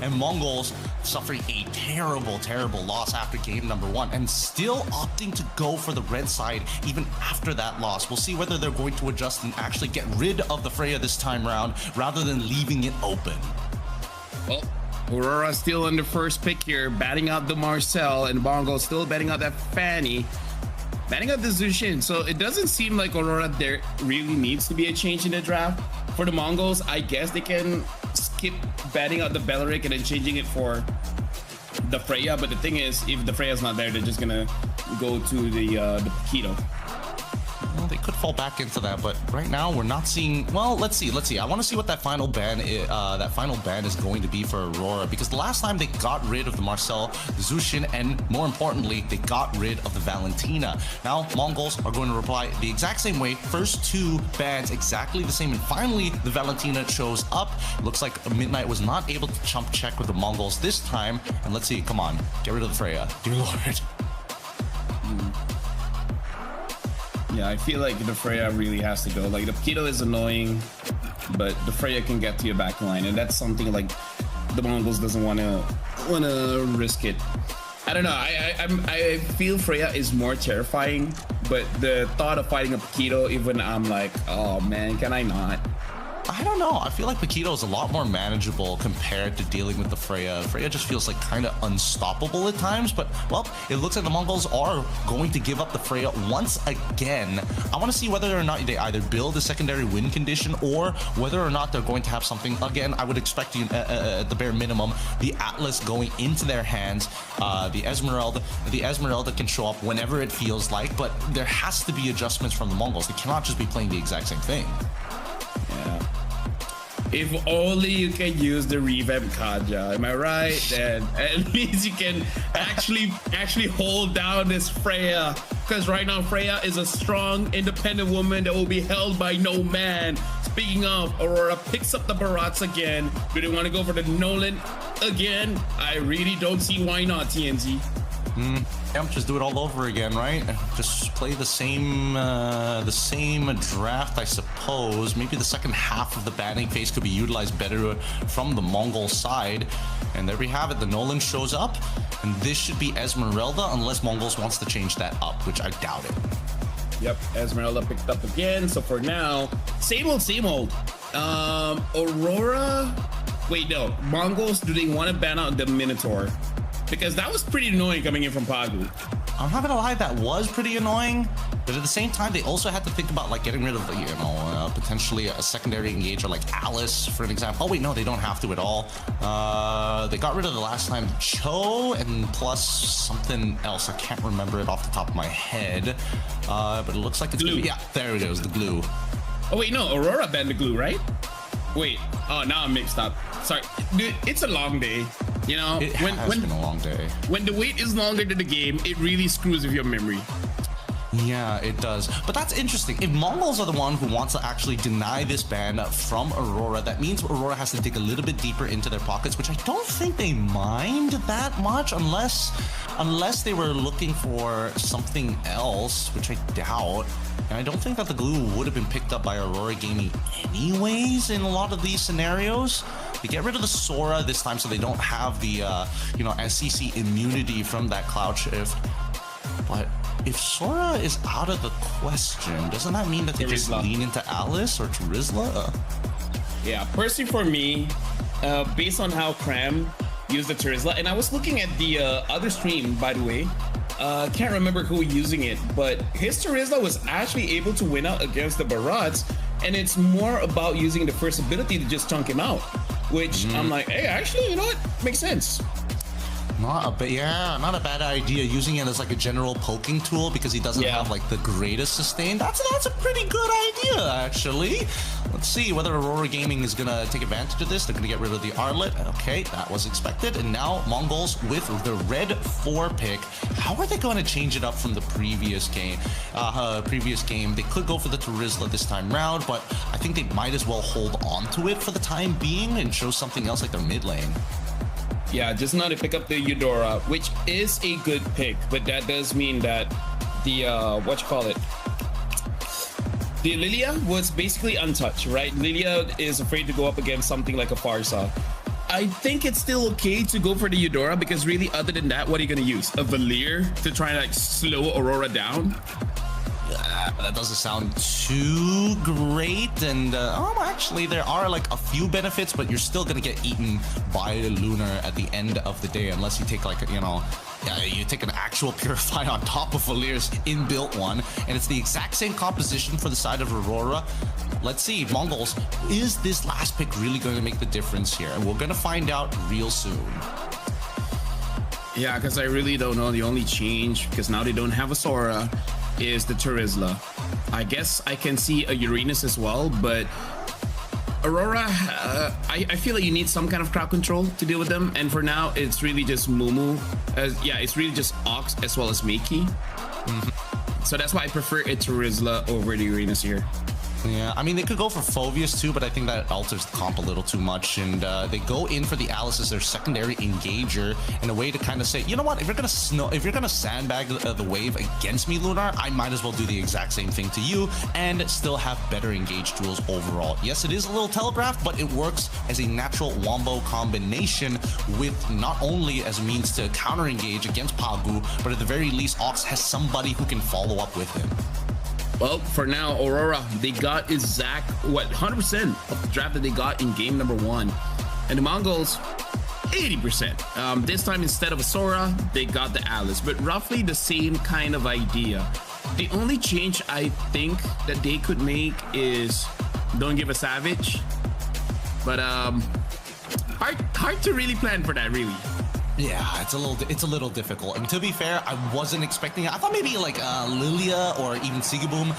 and Mongols suffering a terrible loss after game number 1 and still opting to go for the red side even after that loss. We'll see whether they're going to adjust and actually get rid of the Freya this time round rather than leaving it open. Well, Aurora still on the first pick here, batting out the Marcel, and Mongols still batting out that Fanny, batting out the Zushin. So it doesn't seem like Aurora there really needs to be a change in the draft. For the Mongols, I guess they can skip batting out the Belleric and then changing it for the Freya. But the thing is, if the Freya's not there, they're just gonna go to the Paquito. Well, they could fall back into that, but right now we're not seeing. Well, let's see. I want to see what that final ban is going to be for Aurora, because the last time they got rid of the Marcel, the Zushin, and more importantly, they got rid of the Valentina. Now Mongols are going to reply the exact same way. First 2 bans exactly the same, and finally the Valentina shows up. It looks like Midnight was not able to chump check with the Mongols this time, and let's see. Come on, get rid of the Freya, dear Lord. Yeah, I feel like the Freya really has to go. Like, the Paquito is annoying, but the Freya can get to your back line, and that's something like the Mongols doesn't want to risk it. I don't know. I feel Freya is more terrifying, but the thought of fighting a Paquito, even I'm like, oh man, can I not? I don't know. I feel like Paquito is a lot more manageable compared to dealing with the Freya. Freya just feels like kind of unstoppable at times, but well, it looks like the Mongols are going to give up the Freya once again. I want to see whether or not they either build a secondary win condition or whether or not they're going to have something. Again, I would expect at the bare minimum, the Atlas going into their hands. The Esmeralda can show up whenever it feels like, but there has to be adjustments from the Mongols. They cannot just be playing the exact same thing. Yeah. If only you can use the revamp Kaja, am I right? Then at least you can actually hold down this Freya. Because right now Freya is a strong, independent woman that will be held by no man. Speaking of, Aurora picks up the Barats again. Do they want to go for the Nolan again? I really don't see why not, TNZ. Just do it all over again, right? Just play the same draft, I suppose. Maybe the second half of the banning phase could be utilized better from the Mongol side. And there we have it. The Nolan shows up, and this should be Esmeralda, unless Mongols wants to change that up, which I doubt it. Yep, Esmeralda picked up again. So for now, same old. Aurora. Wait, no. Mongols, do they want to ban out the Minotaur? Because that was pretty annoying coming in from Pagu. I'm not gonna lie, that was pretty annoying, but at the same time, they also had to think about like getting rid of, potentially a secondary engager like Alice, for an example. Oh wait, no, they don't have to at all. They got rid of the last time Cho, and plus something else. I can't remember it off the top of my head, but it looks like it's glue. Yeah, there it is, the glue. Oh wait, no, Aurora banned the glue, right? Wait, oh, now I'm mixed up. Sorry, dude, it's a long day. You know, it has been a long day. When the wait is longer than the game, it really screws with your memory. Yeah, it does. But that's interesting. If Mongols are the one who wants to actually deny this ban from Aurora, that means Aurora has to dig a little bit deeper into their pockets, which I don't think they mind that much, unless they were looking for something else, which I doubt. And I don't think that the glue would have been picked up by Aurora Gaming anyways in a lot of these scenarios. They get rid of the Sora this time so they don't have the, SCC immunity from that Cloud Shift. But if Sora is out of the question, doesn't that mean that they just lean into Alice or Terizla? Yeah, personally for me, based on how Cram used the Terizla, and I was looking at the other stream, by the way, can't remember who was using it, but his Terizla was actually able to win out against the Barats, and it's more about using the first ability to just chunk him out, which I'm like, hey, actually, you know what? Makes sense. Not a bad idea, using it as like a general poking tool because he doesn't have like the greatest sustain. That's a pretty good idea, actually. Let's see whether Aurora Gaming is gonna take advantage of this. They're gonna get rid of the Arlet. Okay, that was expected. And now Mongols with the red 4 pick. How are they going to change it up from the previous game? They could go for the Terizla this time round, but I think they might as well hold on to it for the time being and show something else like their mid lane. Yeah, just now to pick up the Eudora, which is a good pick, but that does mean that the the Lilia was basically untouched, right? Lilia is afraid to go up against something like a Farsa. I think it's still okay to go for the Eudora because really, other than that, what are you gonna use? A Valier to try and like slow Aurora down? That doesn't sound too great, and actually there are like a few benefits, but you're still gonna get eaten by the Lunar at the end of the day unless you take like, you know, you take an actual Purify on top of Valier's inbuilt one, and it's the exact same composition for the side of Aurora. Let's see, Mongols, is this last pick really going to make the difference here? And we're going to find out real soon. Yeah, because I really don't know. The only change, because now they don't have a Sora, is the Terizla. I guess I can see a Uranus as well, but Aurora, I feel like you need some kind of crowd control to deal with them. And for now, it's really just Mumu. Yeah, it's really just Ox as well as Meiki. So that's why I prefer a Terizla over the Uranus here. Yeah, I mean, they could go for Phoveus too, but I think that alters the comp a little too much. And they go in for the Alice as their secondary engager in a way to kind of say, you know what, if you're gonna sandbag the wave against me, Lunar, I might as well do the exact same thing to you and still have better engaged tools overall. Yes, it is a little telegraphed, but it works as a natural wombo combination with not only as a means to counter engage against Pagu, but at the very least, Ox has somebody who can follow up with him. Well, for now, Aurora, they got exact, 100% of the draft that they got in game number 1. And the Mongols, 80%. This time, instead of a Sora, they got the Alice, but roughly the same kind of idea. The only change I think that they could make is don't give a Savage. But hard to really plan for that, really. Yeah, it's a little difficult. And to be fair, I wasn't expecting it. I thought maybe like Lilia or even Sigaboom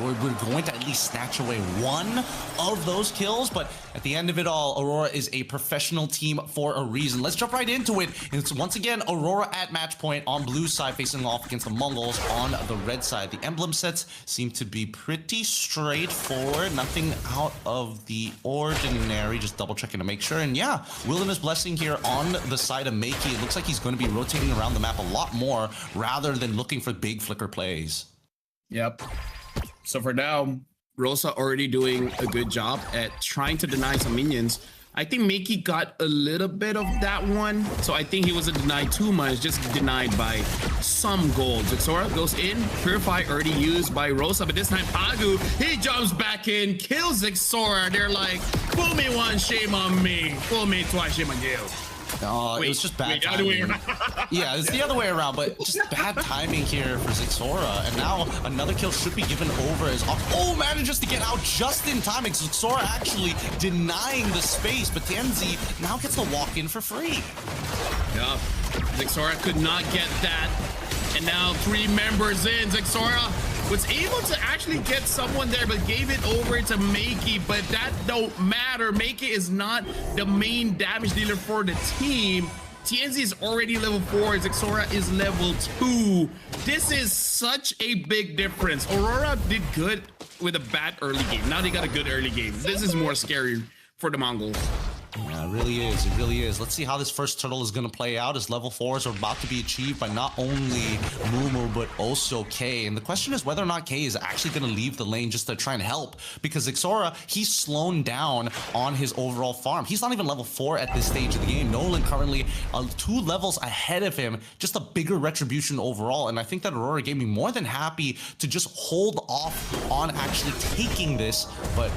we're going to at least snatch away one of those kills. But at the end of it all, Aurora is a professional team for a reason. Let's jump right into it. It's once again Aurora at match point on blue side facing off against the Mongols on the red side. The emblem sets seem to be pretty straightforward. Nothing out of the ordinary. Just double checking to make sure. And yeah, Wilderness Blessing here on the side of Meiki. It looks like he's going to be rotating around the map a lot more rather than looking for big flicker plays. Yep. So for now, Rosa already doing a good job at trying to deny some minions. I think Meiki got a little bit of that one. So I think he wasn't denied too much, just denied by some gold. Zixora goes in, Purify already used by Rosa, but this time Pagu, he jumps back in, kills Zixora. They're like, fool me once, shame on me. Fool me twice, shame on you. It was just bad timing. Yeah, it's the other way around, but just bad timing here for Zixora. And now another kill should be given over as manages to get out just in time. Zixora actually denying the space, but Tienzy now gets the walk in for free. Yup, Zixora could not get that. And now 3 members in. Zixora was able to actually get someone there, but gave it over to Meiki, but that don't matter. Meiki is not the main damage dealer for the team. TNZ is already level 4, Zixora is level 2. This is such a big difference. Aurora did good with a bad early game. Now they got a good early game. This is more scary for the Mongols. Yeah, it really is. It really is. Let's see how this first turtle is going to play out as level 4s are about to be achieved by not only Mumu, but also K. And the question is whether or not K is actually going to leave the lane just to try and help, because Zixora, he's slowed down on his overall farm. He's not even level 4 at this stage of the game. Nolan currently 2 levels ahead of him, just a bigger retribution overall. And I think that Aurora Gaming more than happy to just hold off on actually taking this, but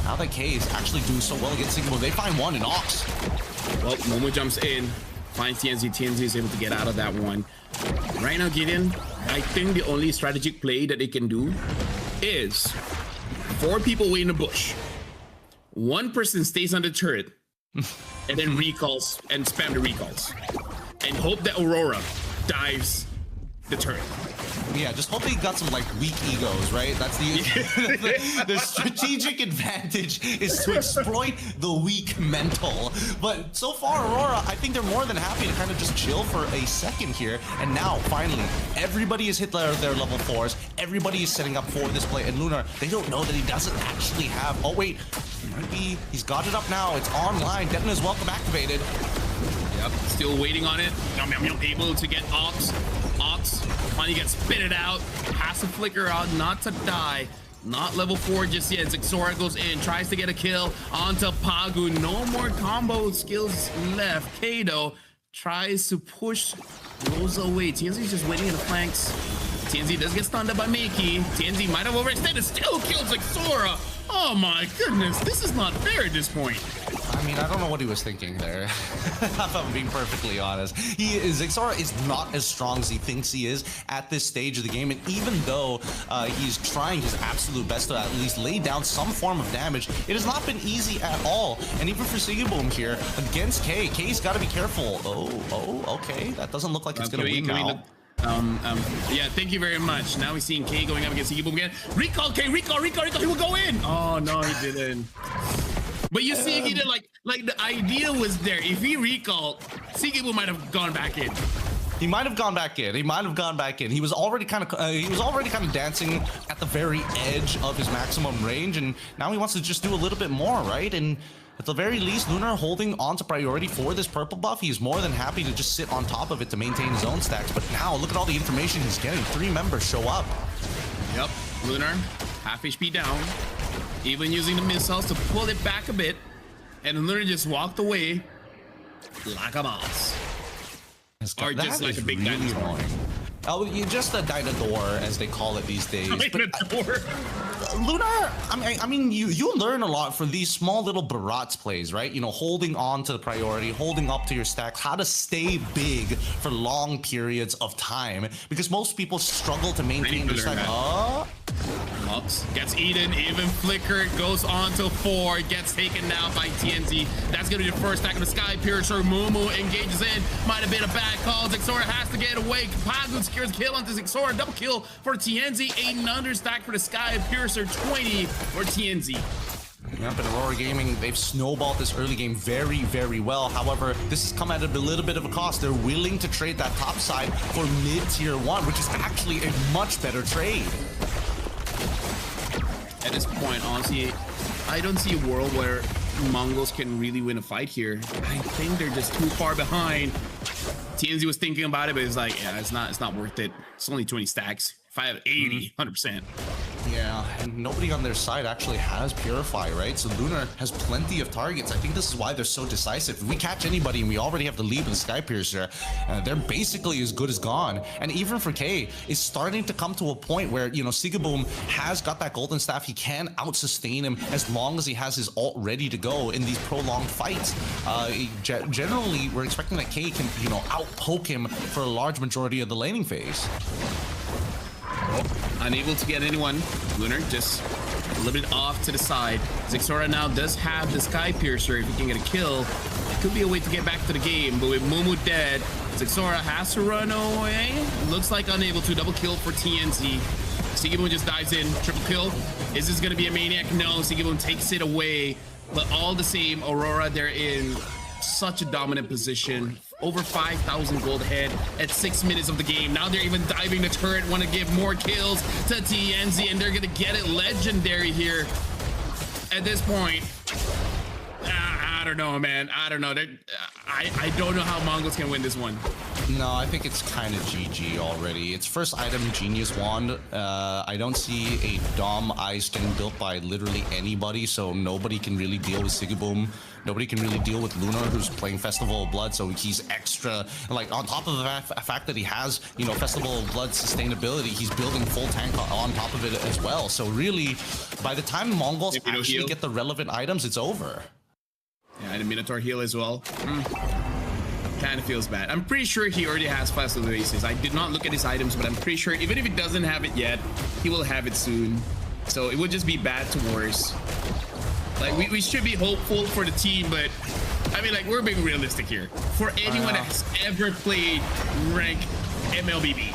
now that K is actually doing so well against Sigma, they find one in Ox. Well, Momo jumps in, finds TNZ. TNZ is able to get out of that one. Right now, Gideon, I think the only strategic play that they can do is 4 people wait in the bush. 1 person stays on the turret and then recalls and spam the recalls. And hope that Aurora dives the turret. Yeah, just hope they got some like weak egos, right? That's the strategic advantage is to exploit the weak mental. But so far, Aurora, I think they're more than happy to kind of just chill for a second here. And now, finally, everybody has hit their level 4s. Everybody is setting up for this play. And Lunar, they don't know that he doesn't actually have... Oh, wait. Maybe he's got it up now. It's online. Detna's welcome activated. Yep, still waiting on it. Able to get Ox. Ox finally gets spitted out. Has to flicker out not to die. Not level 4 just yet. Zixora goes in, tries to get a kill onto Pagu. No more combo skills left. Kato tries to push Rosa away. TNZ's just waiting in the flanks. TNZ does get stunned up by Miki. TNZ might have overextended, still kills Zixora. Oh my goodness, this is not fair at this point. I mean, I don't know what he was thinking there, if I'm being perfectly honest. Zixora is not as strong as he thinks he is at this stage of the game, and even though he's trying his absolute best to at least lay down some form of damage, it has not been easy at all. And even for Sigiboom here, against K, K's got to be careful. Oh, okay, that doesn't look like it's going to win now. Yeah, thank you very much. Now we're seeing K going up against Sigiboom again. Recall K, recall, he will go in. Oh no, he didn't. But you see, he did like the idea was there. If he recalled, Sigiboom might have gone back in. He might have gone back in. He was already kind of dancing at the very edge of his maximum range, and now he wants to just do a little bit more, right? And at the very least, Lunar holding on to priority for this purple buff. He's more than happy to just sit on top of it to maintain his own stacks. But now, look at all the information he's getting. 3 members show up. Yep, Lunar, half HP down. Even using the missiles to pull it back a bit. And Lunar just walked away like a mouse. Or just like a big dinosaur. Oh, just a dinosaur, as they call it these days. Dinosaur. Lunar, I mean, you learn a lot from these small little Barats plays, right? You know, holding on to the priority, holding up to your stacks, how to stay big for long periods of time, because most people struggle to maintain their stack. Ups, gets eaten, even Flicker goes on to 4, gets taken down by TNZ. That's gonna be the first stack of the Sky Piercer. Mumu engages in, might have been a bad call. Zixora has to get away. Pagu secures kill onto Zixora, double kill for TNZ. Another stack for the Sky Piercer, 20 for TNZ. Yeah, but Aurora Gaming, they've snowballed this early game very, very well. However, this has come at a little bit of a cost. They're willing to trade that top side for mid-tier 1, which is actually a much better trade. At this point, honestly, I don't see a world where Mongols can really win a fight here. I think they're just too far behind. TNZ was thinking about it, but it's like, yeah, it's not worth it. It's only 20 stacks. If I have 80, 100%. Yeah, and nobody on their side actually has Purify, right? So Lunar has plenty of targets. I think this is why they're so decisive. If we catch anybody and we already have the lead with the Sky Piercer, they're basically as good as gone. And even for K, it's starting to come to a point where, you know, Sigiboom has got that golden staff. He can out-sustain him as long as he has his ult ready to go in these prolonged fights. Generally, we're expecting that K can, you know, out-poke him for a large majority of the laning phase. Unable to get anyone. Lunar just a little bit off to the side. Zixora now does have the Sky Piercer. If he can get a kill, it could be a way to get back to the game. But with Mumu dead, Zixora has to run away. Looks like unable to. Double kill for TNZ. Sigiboom just dives in. Triple kill. Is this going to be a maniac? No. Sigiboom takes it away. But all the same, Aurora, they're in such a dominant position. Over 5,000 gold ahead at 6 minutes of the game. Now they're even diving the turret, want to give more kills to TNZ, and they're going to get it legendary here at this point. I don't know, man. I don't know. I don't know how Mongols can win this one. No, I think it's kind of GG already. It's first item, Genius Wand. I don't see a Dom Ice getting built by literally anybody, so nobody can really deal with Sigiboom. Nobody can really deal with Lunar, who's playing Festival of Blood, so he's extra, like, on top of the fact that he has, you know, Festival of Blood sustainability, he's building full tank on top of it as well. So really, by the time Mongols actually get the relevant items, it's over. Yeah, and a Minotaur heal as well. Kind of feels bad. I'm pretty sure he already has Festival of Aces. I did not look at his items, but I'm pretty sure even if he doesn't have it yet, he will have it soon. So it would just be bad to worse. Like, we should be hopeful for the team, but I mean, like, we're being realistic here. For anyone that has ever played rank MLBB,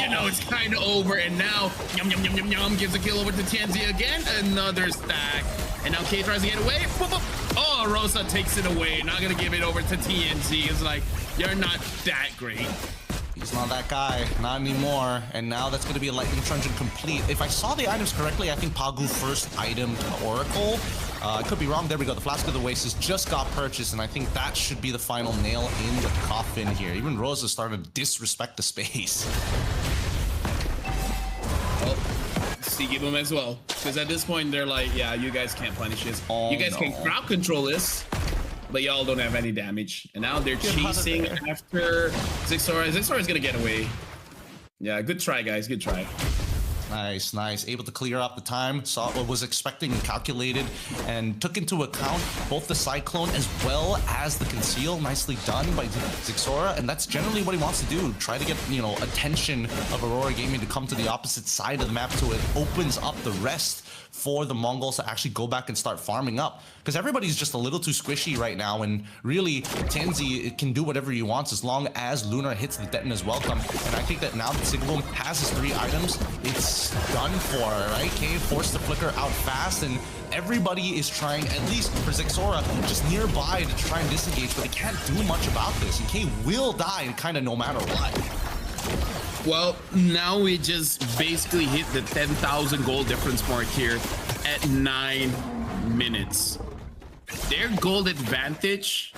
you know it's kind of over. And now, Yum gives a kill over to TNZ again. Another stack. And now K tries to get away. Boop, boop. Oh, Rosa takes it away. Not going to give it over to TNZ. It's like, you're not that great. He's not that guy, not anymore. And now that's going to be a Lightning Truncheon complete. If I saw the items correctly, I think Pagu first item to Oracle. I could be wrong. There we go. The Flask of the Oasis just got purchased, and I think that should be the final nail in the coffin here. Even Rosa's starting to disrespect the space. Well, Sneaky Boom as well. Because at this point, they're like, yeah, you guys can't punish this. Oh, you guys can crowd control this, but y'all don't have any damage. And now they're chasing after Zixora. Zixora is going to get away. Yeah, good try, guys. Good try. Nice, nice. Able to clear up the time. Saw what was expecting and calculated, and took into account both the Cyclone as well as the Conceal. Nicely done by Zixora, and that's generally what he wants to do. Try to get, you know, attention of Aurora Gaming to come to the opposite side of the map, so it opens up the rest for the Mongols to actually go back and start farming up. Because everybody's just a little too squishy right now, and really, TIENZY can do whatever he wants as long as Lunar hits the Detona's welcome. And I think that now that Sigboom has his 3 items, it's done for, right? K forced the flicker out fast, and everybody is trying, at least for Zixora, just nearby to try and disengage, but they can't do much about this, and K will die kind of no matter what. Well, now we just basically hit the 10,000 gold difference mark here at 9 minutes. Their gold advantage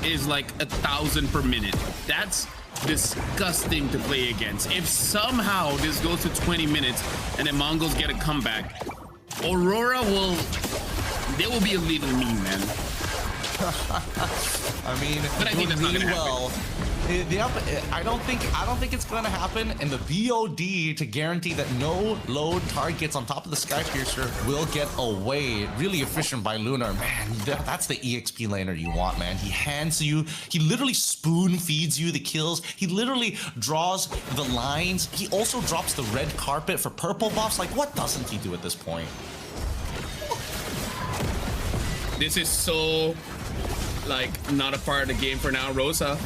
is like 1,000 per minute. That's disgusting to play against. If somehow this goes to 20 minutes and the Mongols get a comeback, Aurora they will be a little mean, man. I mean, but I think that's not gonna well. I don't think it's gonna happen, and the BOD to guarantee that no low targets on top of the Skypiercer will get away. Really efficient by Lunar. Man, that's the EXP laner you want, man. He hands you, he literally spoon feeds you the kills. He literally draws the lines. He also drops the red carpet for purple buffs. Like, what doesn't he do at this point? This is so, like, not a part of the game for now. Rosa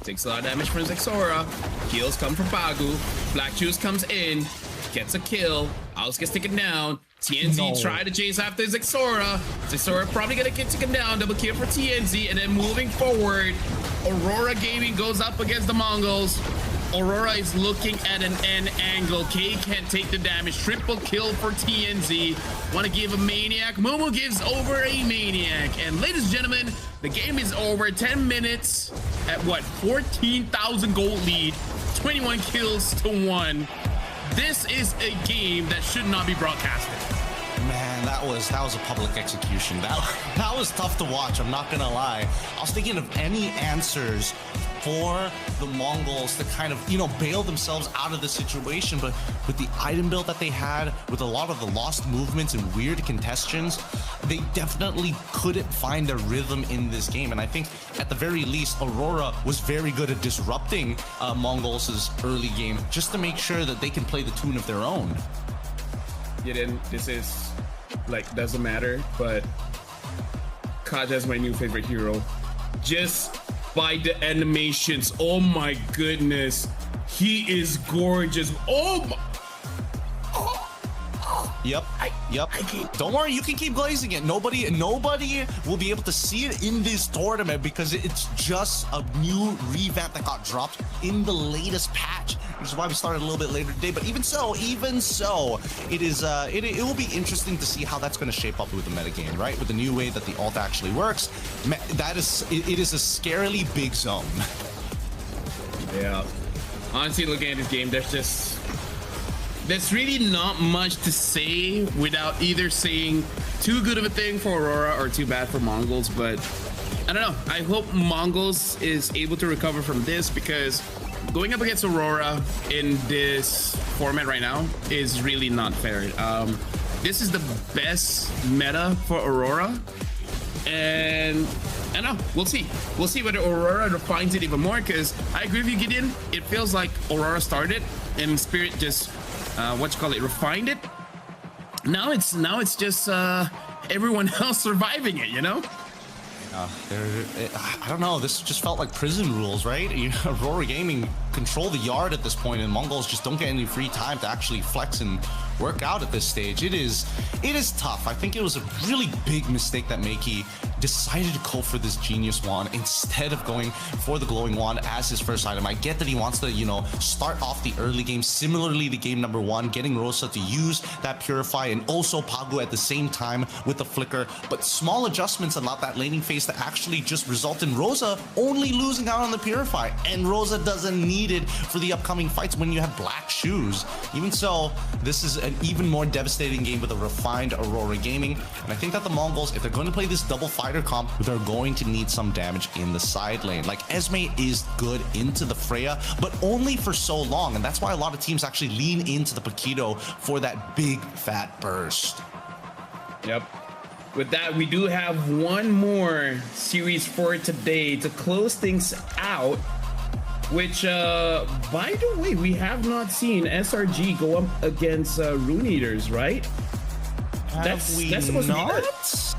takes a lot of damage from Zixora. Kills come from Bagu. Black Juice comes in, gets a kill. Alex gets taken down. TIENZY try to chase after Zixora. Zixora probably gonna get taken down. Double kill for TIENZY, and then moving forward, Aurora Gaming goes up against the Mongols. Aurora is looking at an N angle. K can't take the damage. Triple kill for TIENZY. Want to give a Maniac. Momo gives over a Maniac. And ladies and gentlemen, the game is over. 10 minutes at what? 14,000 gold lead. 21 kills to 1. This is a game that should not be broadcasted. Man, that was a public execution. That was tough to watch, I'm not gonna lie. I was thinking of any answers for the Mongols to kind of, you know, bail themselves out of the situation, but with the item build that they had, with a lot of the lost movements and weird contestions, they definitely couldn't find a rhythm in this game. And I think at the very least, Aurora was very good at disrupting Mongols' early game, just to make sure that they can play the tune of their own. Yeah, then this is like, doesn't matter, but Kaja is my new favorite hero. Just by the animations, oh my goodness, he is gorgeous. Oh my, Yep. Don't worry, you can keep glazing it. Nobody will be able to see it in this tournament because it's just a new revamp that got dropped in the latest patch, which is why we started a little bit later today. But even so, it is it will be interesting to see how that's going to shape up with the metagame, right? With the new way that the ult actually works. It is a scarily big zone. Yeah. Honestly, looking at this game, there's really not much to say without either saying too good of a thing for Aurora or too bad for Mongols, but I don't know. I hope Mongols is able to recover from this, because going up against Aurora in this format right now is really not fair. This is the best meta for Aurora, and I don't know, we'll see whether Aurora refines it even more, because I agree with you, Gideon. It feels like Aurora started and Spirit just refined it. Now it's just everyone else surviving it, you know? I don't know, this just felt like prison rules, right? Aurora Gaming control the yard at this point, and Mongols just don't get any free time to actually flex and work out at this stage. It is tough. I think it was a really big mistake that Makey decided to go for this Genius Wand instead of going for the Glowing Wand as his first item. I get that he wants to, you know, start off the early game similarly to game number 1, getting Rosa to use that Purify and also Pagu at the same time with the Flicker, but small adjustments allowed that laning phase to actually just result in Rosa only losing out on the Purify, and Rosa doesn't need it for the upcoming fights when you have black shoes. Even so, this is an even more devastating game with a refined Aurora Gaming, and I think that the Mongols, if they're going to play this double fighter comp, they're going to need some damage in the side lane. Like, Esme is good into the Freya, but only for so long, and that's why a lot of teams actually lean into the Paquito for that big fat burst. Yep. With that, we do have one more series for today to close things out, which, by the way, we have not seen SRG go up against Rune Eaters, right? That's supposed to be that?